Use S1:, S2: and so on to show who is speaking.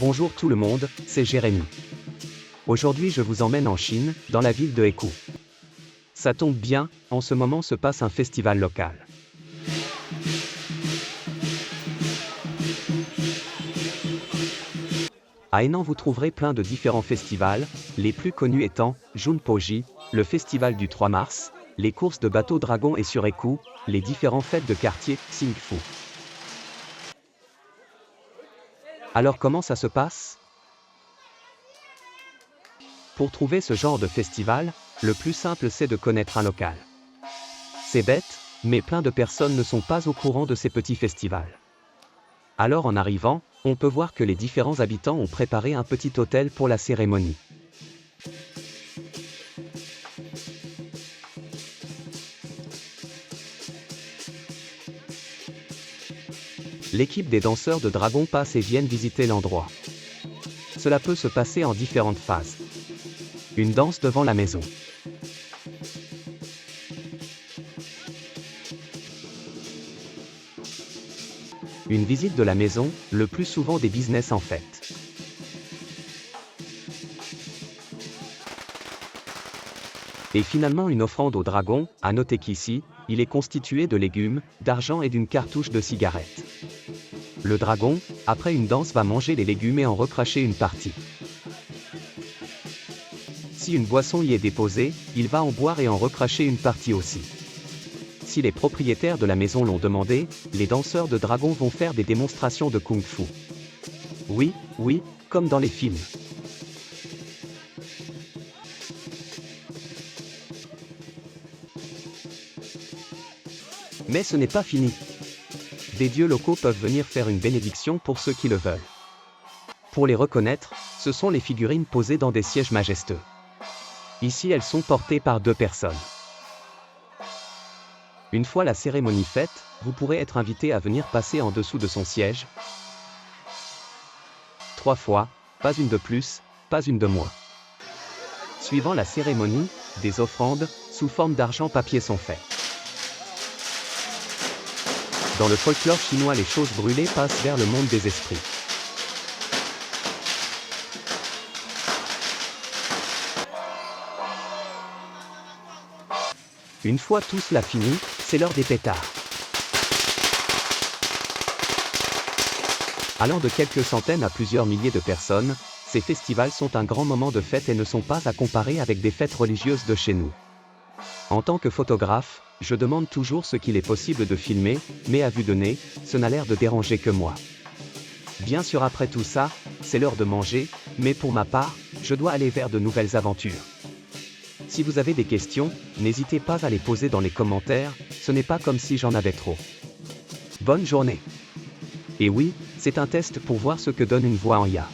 S1: Bonjour tout le monde, c'est Jérémy. Aujourd'hui je vous emmène en Chine, dans la ville de Hekou. Ça tombe bien, en ce moment se passe un festival local. À Henan vous trouverez plein de différents festivals, les plus connus étant Junpoji, le festival du 3 mars, les courses de bateaux dragons et sur Hekou, les différentes fêtes de quartier, Xingfu. Alors comment ça se passe? Pour trouver ce genre de festival, le plus simple c'est de connaître un local. C'est bête, mais plein de personnes ne sont pas au courant de ces petits festivals. Alors en arrivant, on peut voir que les différents habitants ont préparé un petit hôtel pour la cérémonie. L'équipe des danseurs de dragons passe et viennent visiter l'endroit. Cela peut se passer en différentes phases. Une danse devant la maison. Une visite de la maison, le plus souvent des business en fait. Et finalement une offrande au dragon, à noter qu'ici, il est constitué de légumes, d'argent et d'une cartouche de cigarette. Le dragon, après une danse va manger les légumes et en recracher une partie. Si une boisson y est déposée, il va en boire et en recracher une partie aussi. Si les propriétaires de la maison l'ont demandé, les danseurs de dragons vont faire des démonstrations de kung-fu. Oui, comme dans les films. Mais ce n'est pas fini. Des dieux locaux peuvent venir faire une bénédiction pour ceux qui le veulent. Pour les reconnaître, ce sont les figurines posées dans des sièges majestueux. Ici elles sont portées par 2 personnes. Une fois la cérémonie faite, vous pourrez être invité à venir passer en dessous de son siège. 3 fois, pas une de plus, pas une de moins. Suivant la cérémonie, des offrandes, sous forme d'argent papier sont faites. Dans le folklore chinois, les choses brûlées passent vers le monde des esprits. Une fois tout cela fini, c'est l'heure des pétards. Allant de quelques centaines à plusieurs milliers de personnes, ces festivals sont un grand moment de fête et ne sont pas à comparer avec des fêtes religieuses de chez nous. En tant que photographe, je demande toujours ce qu'il est possible de filmer, mais à vue de nez, ce n'a l'air de déranger que moi. Bien sûr après tout ça, c'est l'heure de manger, mais pour ma part, je dois aller vers de nouvelles aventures. Si vous avez des questions, n'hésitez pas à les poser dans les commentaires, ce n'est pas comme si j'en avais trop. Bonne journée. Et oui, c'est un test pour voir ce que donne une voix en IA.